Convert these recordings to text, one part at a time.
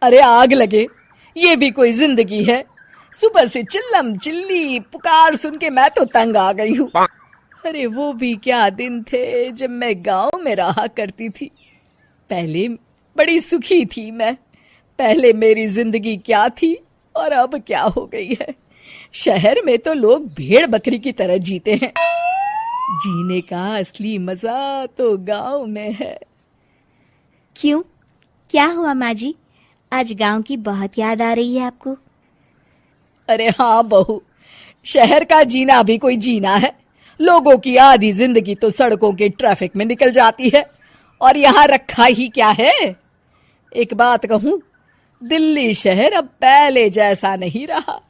अरे आग लगे, ये भी कोई जिंदगी है। सुबह से चिल्लम चिल्ली पुकार सुन के मैं तो तंग आ गई हूँ। अरे वो भी क्या दिन थे जब मैं गांव में रहा करती थी। पहले बड़ी सुखी थी मैं। पहले मेरी जिंदगी क्या थी और अब क्या हो गई है। शहर में तो लोग भेड़ बकरी की तरह जीते हैं। जीने का असली मजा तो गांव में है। क्यों, क्या हुआ माँ जी? आज गांव की बहुत याद आ रही है आपको? अरे हाँ बहू, शहर का जीना भी कोई जीना है। लोगों की आधी जिंदगी तो सड़कों के ट्रैफिक में निकल जाती है और यहाँ रखा ही क्या है। एक बात कहूं, दिल्ली शहर अब पहले जैसा नहीं रहा।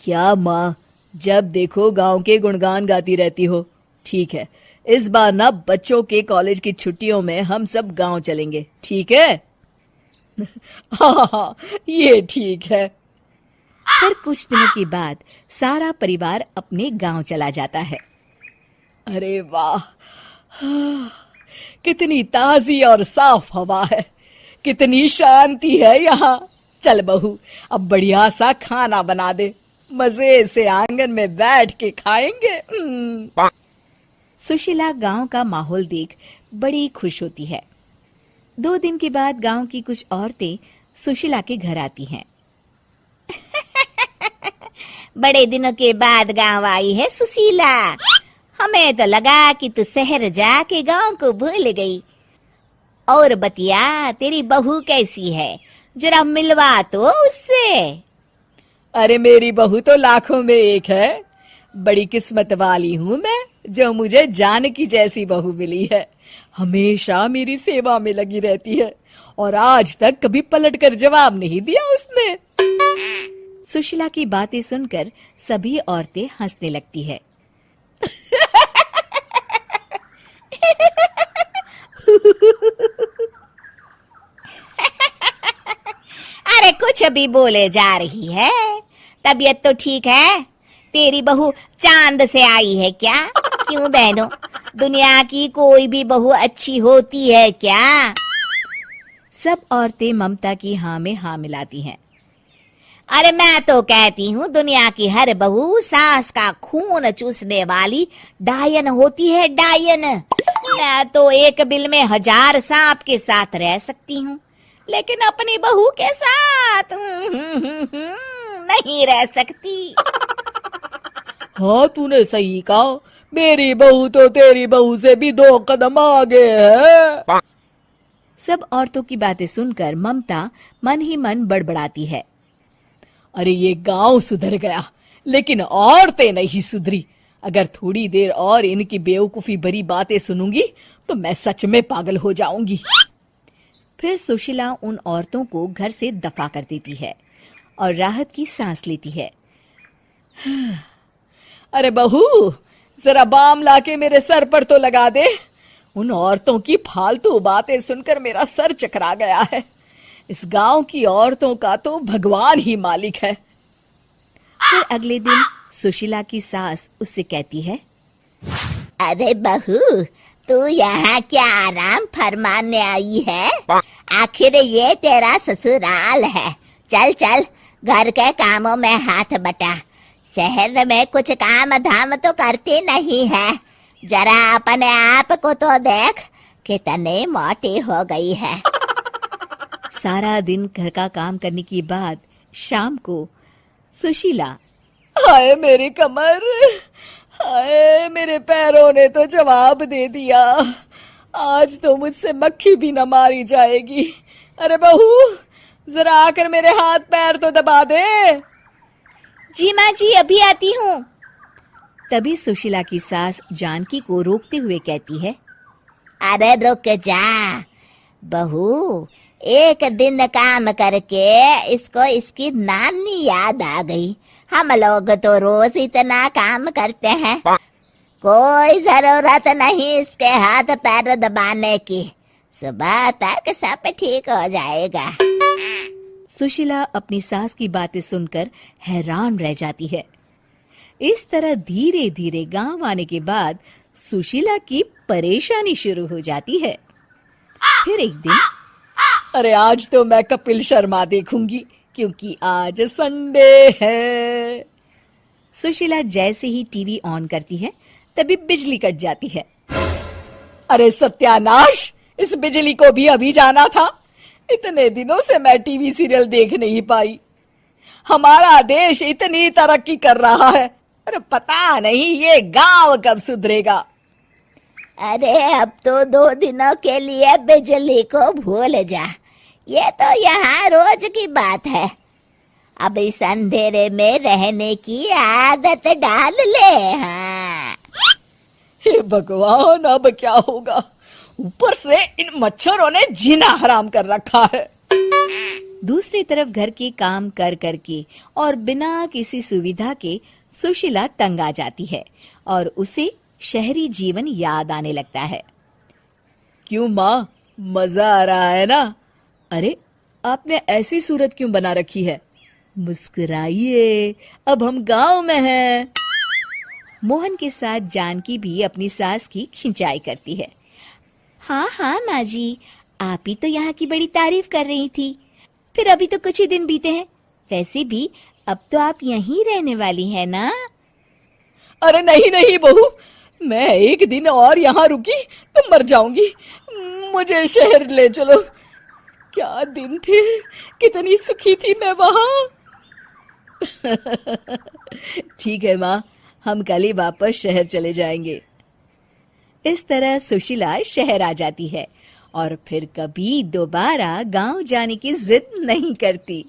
क्या माँ, जब देखो गांव के गुणगान गाती रहती हो। ठीक है, इस बार ना बच्चों के कॉलेज की छुट्टियों में हम सब गांव चलेंगे, ठीक है? हाँ, ये ठीक है। फिर कुछ दिनों के बाद सारा परिवार अपने गांव चला जाता है। अरे वाह, कितनी ताजी और साफ हवा है, कितनी शांति है यहाँ। चल बहू, अब बढ़िया सा खाना बना दे, मजे से आंगन में बैठ के खाएंगे। सुशीला गांव का माहौल देख बड़ी खुश होती है। 2 दिन के बाद गांव की कुछ औरतें सुशीला के घर आती हैं। बड़े दिनों के बाद गांव आई है सुशीला। हमें तो लगा कि तू शहर जाके गांव को भूल गई। और बतिया, तेरी बहू कैसी है? जरा मिलवा तो उससे। अरे मेरी बहू तो लाखों में एक है। बड़ी किस्मत वाली हूँ मैं जो मुझे जानकी जैसी बहू मिली है। हमेशा मेरी सेवा में लगी रहती है और आज तक कभी पलटकर जवाब नहीं दिया उसने। सुशीला की बातें सुनकर सभी औरतें हंसने लगती है। अरे कुछ भी बोले जा रही है। तबीयत तो ठीक है? तेरी बहू चांद से आई है क्या? क्यों बहनों, दुनिया की कोई भी बहू अच्छी होती है क्या? सब औरतें ममता की हाँ में हाँ मिलाती हैं। अरे मैं तो कहती हूँ दुनिया की हर बहू सास का खून चूसने वाली डायन होती है, डायन। मैं तो एक बिल में 1000 सांप के साथ रह सकती हूँ, लेकिन अपनी बहू के साथ नहीं रह सकती। हाँ, तूने सही कहा। मेरी बहू तो तेरी बहू से भी 2 कदम आगे है। सब औरतों की बातें सुनकर ममता मन ही मन बड़बड़ाती है। अरे ये गांव सुधर गया, लेकिन औरतें नहीं सुधरी। अगर थोड़ी देर और इनकी बेवकूफी भरी बातें सुनूंगी तो मैं सच में पागल हो जाऊंगी। फिर सुशीला उन औरतों को घर से दफा कर देती है और राहत की सांस लेती है। अरे बहू, जरा बाम लाके मेरे सर पर तो लगा दे। उन औरतों की फालतू बातें सुनकर मेरा सर चकरा गया है। इस गांव की औरतों का तो भगवान ही मालिक है। फिर अगले दिन सुशीला की सास उससे कहती है, अरे बहू, तू यहाँ क्या आराम फरमाने आई है? आखिर ये तेरा ससुराल है। चल चल, घर के कामों में हाथ बटा। शहर में कुछ काम धाम तो करती नहीं है। जरा अपने आप को तो देख, कितनी मोटी हो गई है। सारा दिन घर का काम करने के बाद शाम को सुशीला, हाय मेरी कमर, हाय मेरे पैरों ने तो जवाब दे दिया। आज तो मुझसे मक्खी भी न मारी जाएगी। अरे बहू, जरा आकर मेरे हाथ पैर तो दबा दे। जी माँ जी, अभी आती हूँ। तभी सुशीला की सास जानकी को रोकते हुए कहती है, अरे रुक जा बहू, एक दिन काम करके इसको इसकी नानी याद आ गई। हम लोग तो रोज इतना काम करते हैं, कोई जरूरत नहीं इसके हाथ पैर दबाने की। सुबह तक सब ठीक हो जाएगा। सुशीला अपनी सास की बातें सुनकर हैरान रह जाती है। इस तरह धीरे धीरे गांव आने के बाद सुशीला की परेशानी शुरू हो जाती है। फिर एक दिन अरे आज तो मैं कपिल शर्मा देखूंगी क्योंकि आज संडे है। सुशीला जैसे ही टीवी ऑन करती है तभी बिजली कट जाती है। अरे सत्यानाश, इस बिजली को भी अभी जाना था। इतने दिनों से मैं टीवी सीरियल देख नहीं पाई। हमारा देश इतनी तरक्की कर रहा है, अरे पता नहीं ये गांव कब सुधरेगा। अरे अब तो 2 दिनों के लिए बिजली को भूल जा, ये तो यहाँ रोज की बात है। अब इस अंधेरे में रहने की आदत डाल ले। हाँ। हे भगवान, अब क्या होगा? ऊपर से इन मच्छरों ने जीना हराम कर रखा है। दूसरी तरफ घर के काम कर करके और बिना किसी सुविधा के सुशीला तंग आ जाती है और उसे शहरी जीवन याद आने लगता है। क्यों माँ, मजा आ रहा है ना? अरे आपने ऐसी सूरत क्यों बना रखी है? मुस्कुराइए, अब हम गांव में हैं। मोहन के साथ जानकी भी अपनी सास की खिंचाई करती है। हाँ हाँ माँ जी, आप ही तो यहाँ की बड़ी तारीफ कर रही थी। फिर अभी तो कुछ ही दिन बीते हैं, वैसे भी अब तो आप यहीं रहने वाली हैं ना? अरे नहीं नहीं बहू, मैं एक दिन और यहाँ रुकी तो मर जाऊंगी। मुझे शहर ले चलो। क्या दिन थे, कितनी सुखी थी मैं वहां। ठीक है माँ, हम कल ही वापस शहर चले जाएंगे। इस तरह सुशीला शहर आ जाती है और फिर कभी दोबारा गांव जाने की जिद नहीं करती।